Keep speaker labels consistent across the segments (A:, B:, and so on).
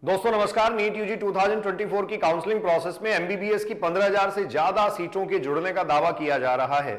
A: दोस्तों नमस्कार। NEET UG 2024 की काउंसलिंग प्रोसेस में एमबीबीएस की 15,000 से ज्यादा सीटों के जुड़ने का दावा किया जा रहा है।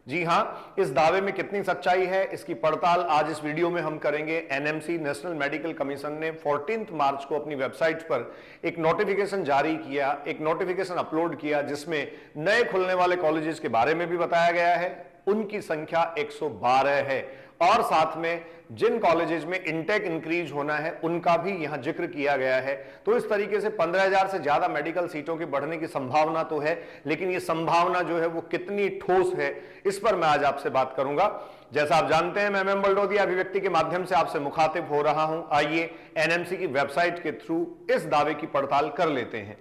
A: जी हां, इस दावे में कितनी सच्चाई है, इसकी पड़ताल आज इस वीडियो में हम करेंगे। एनएमसी नेशनल मेडिकल कमीशन ने 14 मार्च को अपनी वेबसाइट पर एक नोटिफिकेशन जारी किया, एक नोटिफिकेशन अपलोड किया, जिसमें नए खुलने वाले कॉलेजेस के बारे में भी बताया गया है। उनकी संख्या 112 है और साथ में जिन कॉलेजेस में इनटेक इंक्रीज होना है उनका भी यहां जिक्र किया गया है। तो इस तरीके से 15,000 से ज्यादा मेडिकल सीटों के बढ़ने की संभावना तो है, लेकिन ये संभावना जो है वो कितनी ठोस है, इस पर मैं आज आपसे बात करूंगा। जैसा आप जानते हैं, मैं एमएम बलडोदिया अभिव्यक्ति के माध्यम से आपसे मुखातिब हो रहा हूं। आइए एनएमसी की वेबसाइट के थ्रू इस दावे की पड़ताल कर लेते हैं।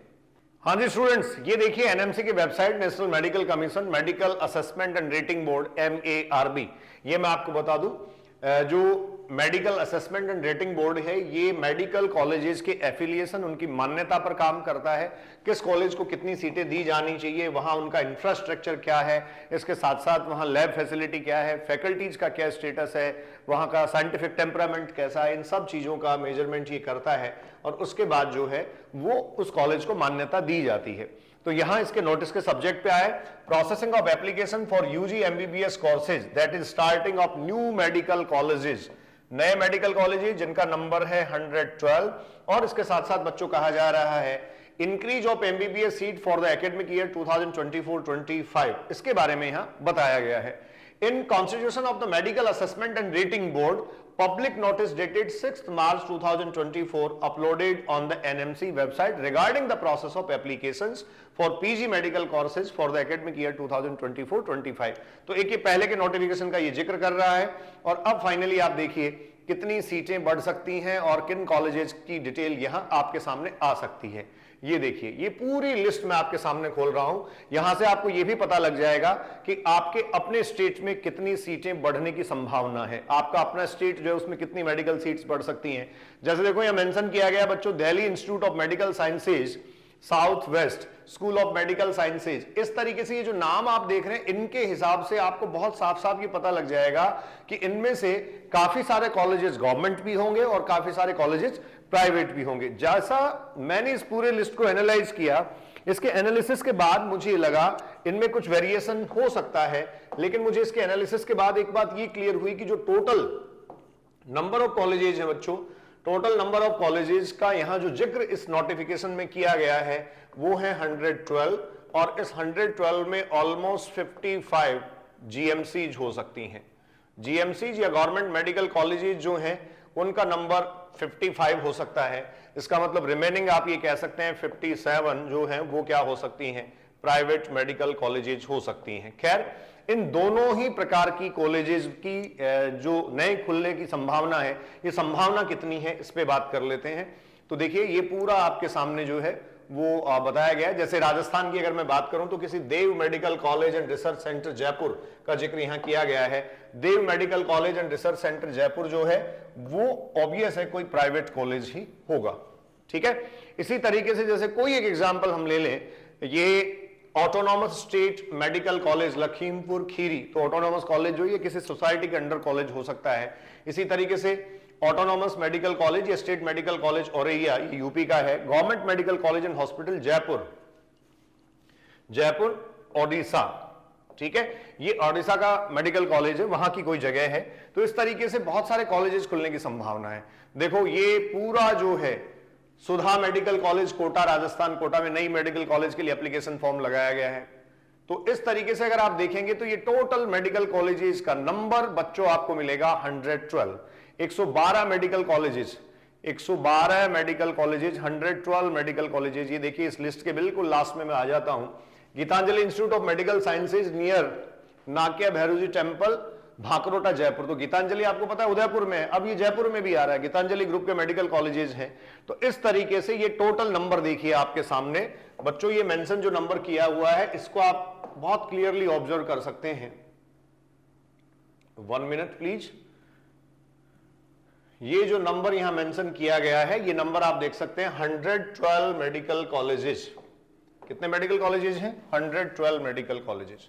A: हाँ जी स्टूडेंट्स, ये देखिए एनएमसी की website, national medical commission medical assessment and rating board MARB। ये मैं आपको बता दूं, जो medical assessment and rating board है, ये मेडिकल कॉलेजेस के एफिलिएशन, उनकी मान्यता पर काम करता है। किस कॉलेज को कितनी सीटें दी जानी चाहिए, वहां उनका इंफ्रास्ट्रक्चर क्या है, इसके साथ साथ वहां लैब फैसिलिटी क्या है, फैकल्टीज का क्या स्टेटस है, वहां का साइंटिफिक टेम्परामेंट कैसा है, इन सब चीजों का मेजरमेंट ये करता है और उसके बाद जो है वो उस कॉलेज को मान्यता दी जाती है। तो यहां इसके नोटिस के सब्जेक्ट पे आए, processing of application for UG MBBS courses that is starting of new medical colleges, नए मेडिकल कॉलेजेस जिनका नंबर है 112। और इसके साथ साथ बच्चों कहा जा रहा है increase of MBBS seat for the academic year 2024-25, इसके बारे में यहां बताया गया है। In constitution of the medical assessment and rating board, public notice dated 6th March 2024 uploaded on the NMC website regarding the process of applications for PG medical courses for the academic year 2024-25। तो एक ये पहले के notification का ये जिक्र कर रहा है और अब फाइनली आप देखिए कितनी सीटें बढ़ सकती हैं और किन कॉलेजेस की डिटेल यहां आपके सामने आ सकती है। ये देखिए, ये पूरी लिस्ट मैं आपके सामने खोल रहा हूं। यहां से आपको यह भी पता लग जाएगा कि आपके अपने स्टेट में कितनी सीटें बढ़ने की संभावना है। आपका अपना स्टेट जो है उसमें कितनी मेडिकल सीट्स बढ़ सकती हैं। जैसे देखो यहां मेंशन किया गया बच्चों, Delhi institute of medical sciences, south west school of medical sciences. इस तरीके से ये जो नाम आप देख रहे हैं, इनके हिसाब से आपको बहुत साफ साफ ये पता लग जाएगा कि इनमें से काफी सारे कॉलेजेस गवर्नमेंट भी होंगे और काफी सारे कॉलेजेस प्राइवेट भी होंगे। जैसा मैंने इस पूरे लिस्ट को एनालाइज किया, इसके एनालिसिस के बाद मुझे लगा इनमें कुछ वेरिएशन हो सकता है, लेकिन मुझे इसके एनालिसिस के बाद एक बात ये क्लियर हुई कि जो टोटल नंबर ऑफ कॉलेजेस है बच्चों, टोटल नंबर ऑफ कॉलेजेस का यहां जो जिक्र इस नोटिफिकेशन में किया गया है वो है 112, और इस 112 में ऑलमोस्ट 55 जीएमसीज हो सकती हैं। जीएमसीज या गवर्नमेंट मेडिकल कॉलेजेस जो हैं उनका नंबर 55 हो सकता है। इसका मतलब रिमेनिंग आप ये कह सकते हैं 57 जो हैं वो क्या हो सकती हैं, प्राइवेट मेडिकल कॉलेजेस हो सकती हैं। खैर, इन दोनों ही प्रकार की कॉलेजेस की जो नए खुलने की संभावना है, ये संभावना कितनी है इस पे बात कर लेते हैं। तो देखिए ये पूरा आपके सामने जो है वो बताया गया है। जैसे राजस्थान की अगर मैं बात करूं तो किसी Dev medical college and research centre Jaipur का जिक्र यहां किया गया है। Dev medical college and research centre Jaipur जो है वो ऑब्वियस है कोई प्राइवेट कॉलेज ही होगा। ठीक है, इसी तरीके से जैसे कोई एक एग्जाम्पल हम ले लें, ये autonomous state medical college Lakhimpur Kheri, तो ऑटोनॉमस कॉलेज जो ये किसी सोसाइटी के अंडर कॉलेज हो सकता है। इसी तरीके से ऑटोनॉमस मेडिकल कॉलेज या स्टेट मेडिकल कॉलेज औरैया, ये यूपी का है। Government medical college and hospital Jaipur, Jaipur Odisha, ठीक है, ये ओडिशा का मेडिकल कॉलेज है, वहां की कोई जगह है। तो इस तरीके से बहुत सारे कॉलेजेस खुलने की संभावना है। देखो ये पूरा जो है सुधा मेडिकल कॉलेज कोटा, राजस्थान, कोटा में नई मेडिकल कॉलेज के लिए एप्लीकेशन फॉर्म लगाया गया है। तो इस तरीके से अगर आप देखेंगे तो ये टोटल मेडिकल कॉलेजेस का नंबर बच्चों आपको मिलेगा 112। 112 medical colleges, 112 medical colleges, 112 medical colleges. ये देखिए इस लिस्ट के बिल्कुल लास्ट में मैं आ जाता हूं। Geetanjali institute of medical sciences near Nakya Bheruji temple, Bhakrota, Jaipur. तो गीतांजलि आपको पता है उदयपुर में है, अब ये जयपुर में भी आ रहा है। गीतांजलि ग्रुप के मेडिकल कॉलेजेस हैं। तो इस तरीके से ये टोटल नंबर देखिए आपके सामने बच्चों, ये मेंशन जो नंबर किया हुआ है इसको आप बहुत क्लियरली ऑब्जर्व कर सकते हैं। 1 मिनट प्लीज। ये जो नंबर यहां मेंशन किया गया है, ये नंबर आप देख सकते हैं 112 मेडिकल कॉलेजेस। कितने मेडिकल कॉलेजेस हैं? 112 मेडिकल कॉलेजेस।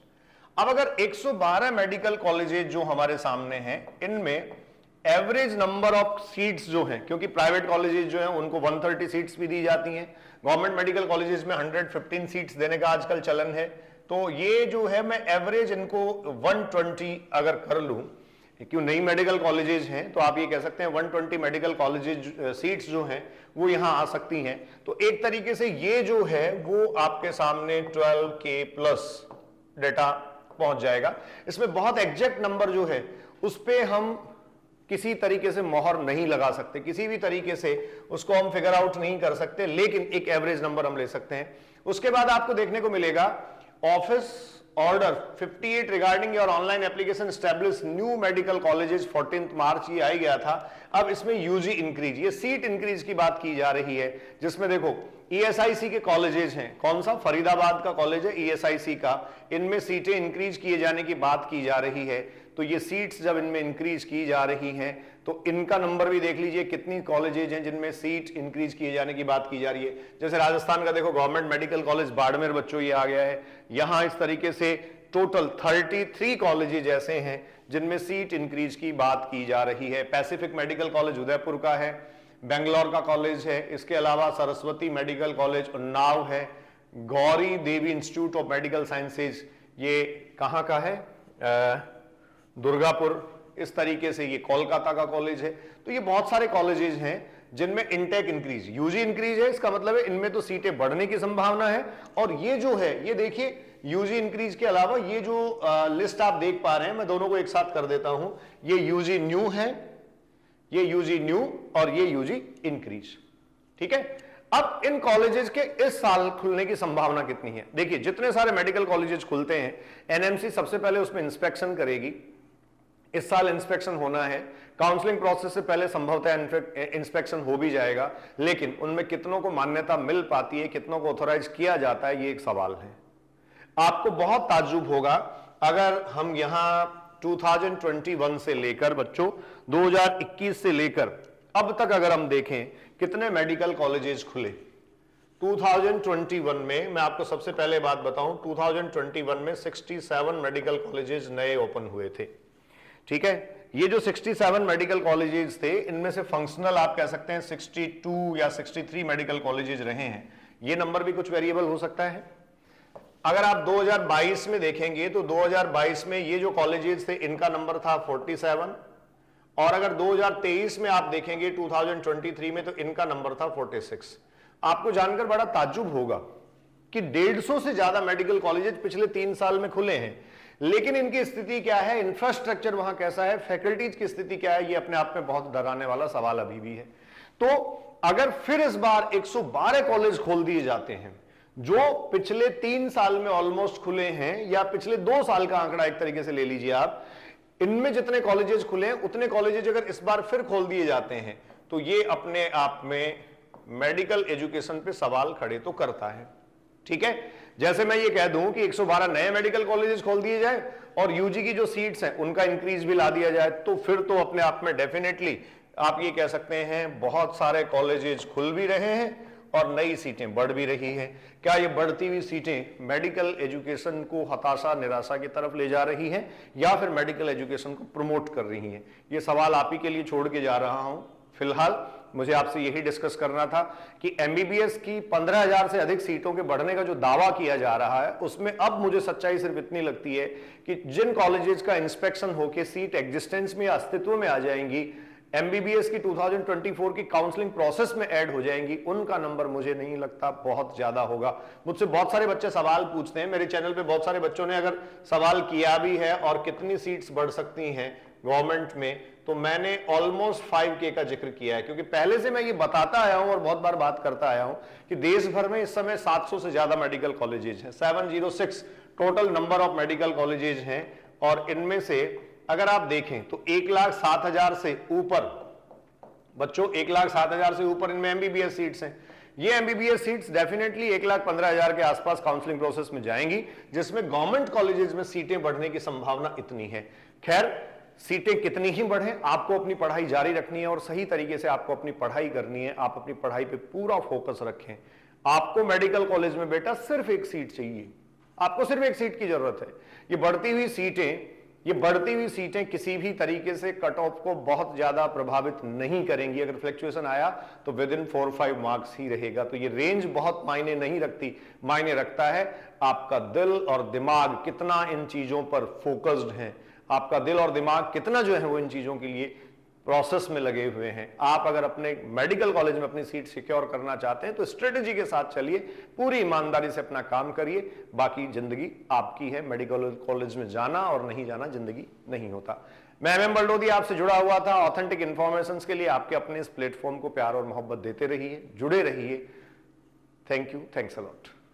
A: अब अगर 112 मेडिकल कॉलेजेस जो हमारे सामने हैं, इनमें एवरेज नंबर ऑफ सीट्स जो हैं, क्योंकि प्राइवेट कॉलेजेस जो हैं उनको 130 सीट्स भी दी जाती हैं, गवर्नमेंट मेडिकल कॉलेजेस में 115 सीट्स देने का आजकल चलन है, तो ये जो है मैं एवरेज इनको 120 अगर कर लूं, क्यों नई मेडिकल कॉलेजेस हैं तो आप ये कह सकते हैं 120 मेडिकल कॉलेजेस सीट्स जो हैं वो यहां आ सकती हैं। तो एक तरीके से ये जो है वो आपके सामने 12K प्लस डेटा पहुंच जाएगा। इसमें बहुत एग्जैक्ट नंबर जो है उस पे हम किसी तरीके से मोहर नहीं लगा सकते, किसी भी तरीके से उसको हम फिगर आउट नहीं कर सकते, लेकिन एक एवरेज नंबर हम ले सकते हैं। उसके बाद आपको देखने को मिलेगा office order 58 regarding your online application establish new medical colleges 14 मार्च, ये आ गया था। अब इसमें यूजी इंक्रीज, ये सीट इंक्रीज की बात की जा रही है, जिसमें देखो ईएसआईसी के कॉलेजेस हैं, कौन सा, फरीदाबाद का कॉलेज है ईएसआईसी का, इनमें सीटें इंक्रीज किए जाने की बात की जा रही है। तो ये सीट्स जब इनमें इंक्रीज की जा रही हैं तो इनका नंबर भी देख लीजिए, कितनी कॉलेजेज हैं जिनमें सीट इंक्रीज किए जाने की बात की जा रही है। जैसे राजस्थान का देखो गवर्नमेंट मेडिकल कॉलेज बाड़मेर बच्चों ये आ गया है, यहां इस तरीके से टोटल 33 कॉलेजेज ऐसे हैं जिनमें सीट इंक्रीज की बात की जा रही है। पैसिफिक मेडिकल कॉलेज उदयपुर का है, बेंगलोर का कॉलेज है, इसके अलावा सरस्वती मेडिकल कॉलेज उन्नाव है, गौरी देवी इंस्टीट्यूट ऑफ मेडिकल साइंसेज ये कहां का है, दुर्गापुर, इस तरीके से ये कोलकाता का कॉलेज है। तो ये बहुत सारे कॉलेजेस हैं जिनमें इनटेक इंक्रीज, यूजी इंक्रीज है, इसका मतलब है इनमें तो सीटें बढ़ने की संभावना है। और ये जो है ये देखिए यूजी इंक्रीज के अलावा ये जो लिस्ट आप देख पा रहे हैं, मैं दोनों को एक साथ कर देता हूं, ये यूजी न्यू है, ये यूजी न्यू और ये यूजी इंक्रीज, ठीक है। अब इन कॉलेजेस के इस साल खुलने की संभावना कितनी है? देखिए जितने सारे मेडिकल कॉलेजेस खुलते हैं एनएमसी सबसे पहले उसमें इंस्पेक्शन करेगी, इस साल इंस्पेक्शन होना है, काउंसलिंग प्रोसेस से पहले संभवतः इंस्पेक्शन हो भी जाएगा, लेकिन उनमें कितनों को मान्यता मिल पाती है, कितनों को ऑथोराइज किया जाता है, ये एक सवाल है। आपको बहुत ताज्जुब होगा अगर हम यहां 2021 से लेकर बच्चों 2021 से लेकर अब तक अगर हम देखें कितने मेडिकल कॉलेजेस खुले 2021 में। मैं आपको सबसे पहले बात बताऊं, 2021 में 67 मेडिकल कॉलेजेस नए ओपन हुए थे, ठीक है। ये जो 67 मेडिकल कॉलेजेस थे इनमें से फंक्शनल आप कह सकते हैं 62 या 63 मेडिकल कॉलेजेस रहे हैं, ये नंबर भी कुछ वेरिएबल हो सकता है। अगर आप 2022 में देखेंगे तो 2022 में ये जो कॉलेजेस थे इनका नंबर था 47, और अगर 2023 में आप देखेंगे 2023 में तो इनका नंबर था 46। आपको जानकर बड़ा ताज्जुब होगा कि 150 से ज्यादा मेडिकल कॉलेजेस पिछले 3 साल में खुले हैं, लेकिन इनकी स्थिति क्या है, इंफ्रास्ट्रक्चर वहां कैसा है, फैकल्टीज की स्थिति क्या है, ये अपने आप में बहुत डराने वाला सवाल अभी भी है। तो अगर फिर इस बार 112 कॉलेज खोल दिए जाते हैं जो पिछले 3 साल में ऑलमोस्ट खुले हैं, या पिछले 2 साल का आंकड़ा एक तरीके से ले लीजिए आप, इनमें जितने कॉलेजेस खुले हैं उतने कॉलेजेस अगर इस बार फिर खोल दिए जाते हैं तो ये अपने आप में मेडिकल एजुकेशन पे सवाल खड़े तो करता है, ठीक है। जैसे मैं ये कह दूं कि 112 नए मेडिकल कॉलेजेस खोल दिए जाए और यूजी की जो सीट्स हैं उनका इंक्रीज भी ला दिया जाए, तो फिर तो अपने आप में डेफिनेटली आप ये कह सकते हैं बहुत सारे कॉलेजेस खुल भी रहे हैं और नई सीटें बढ़ भी रही हैं। क्या ये बढ़ती हुई सीटें मेडिकल एजुकेशन को हताशा निराशा की तरफ ले जा रही हैं या फिर मेडिकल एजुकेशन को प्रमोट कर रही हैं? ये सवाल आप ही के लिए छोड़ के जा रहा हूं। फिलहाल मुझे आपसे यही डिस्कस करना था कि एमबीबीएस की 15,000 से अधिक सीटों के बढ़ने का जो दावा किया जा रहा है उसमें अब मुझे सच्चाई सिर्फ इतनी लगती है कि जिन कॉलेजेस का इंस्पेक्शन होकर सीट एग्जिस्टेंस में अस्तित्व में आ जाएंगी, एमबीबीएस की 2024 की काउंसलिंग प्रोसेस में ऐड हो जाएंगी, उनका नंबर मुझे नहीं लगता बहुत ज्यादा होगा। मुझसे बहुत सारे बच्चे सवाल पूछते हैं, मेरे चैनल पे बहुत सारे बच्चों ने अगर सवाल किया भी है और कितनी सीट्स बढ़ सकती हैं गवर्नमेंट में, तो मैंने ऑलमोस्ट 5K का जिक्र किया है, क्योंकि पहले से मैं ये बताता आया हूं और बहुत बार बात करता आया हूं कि देश भर में इस समय 700 से ज्यादा मेडिकल कॉलेजेस हैं, 706 total number of medical colleges हैं, और इनमें से अगर आप देखें तो 1,07,000 से ऊपर बच्चों, 1,07,000 से ऊपर इनमें एमबीबीएस सीट्स हैं। ये एमबीबीएस सीट्स डेफिनेटली 1,15,000 के आसपास काउंसलिंग प्रोसेस में जाएंगी, जिसमें गवर्नमेंट कॉलेजेस में सीटें बढ़ने की संभावना इतनी है। खैर, सीटें कितनी ही बढ़े, आपको अपनी पढ़ाई जारी रखनी है और सही तरीके से आपको अपनी पढ़ाई करनी है। आप अपनी पढ़ाई पे पूरा फोकस रखें। आपको मेडिकल कॉलेज में बेटा सिर्फ एक सीट चाहिए, आपको सिर्फ एक सीट की जरूरत है। ये बढ़ती हुई सीटें ये बढ़ती हुई सीटें किसी भी तरीके से कट ऑफ को बहुत ज्यादा प्रभावित नहीं करेंगी। अगर फ्लक्चुएशन आया तो विद इन 4-5 मार्क्स ही रहेगा। तो ये रेंज बहुत मायने नहीं रखती, मायने रखता है आपका दिल और दिमाग कितना इन चीजों पर फोकस्ड है, आपका दिल और दिमाग कितना जो है वो इन चीजों के लिए प्रोसेस में लगे हुए हैं। आप अगर अपने मेडिकल कॉलेज में अपनी सीट सिक्योर करना चाहते हैं तो स्ट्रेटेजी के साथ चलिए, पूरी ईमानदारी से अपना काम करिए, बाकी जिंदगी आपकी है। मेडिकल कॉलेज में जाना और नहीं जाना जिंदगी नहीं होता। मैं एमएम बलडोदी आपसे जुड़ा हुआ था। ऑथेंटिक इंफॉर्मेशन के लिए आपके अपने इस प्लेटफॉर्म को प्यार और मोहब्बत देते रहिए, जुड़े रहिए। Thank you, thanks a lot.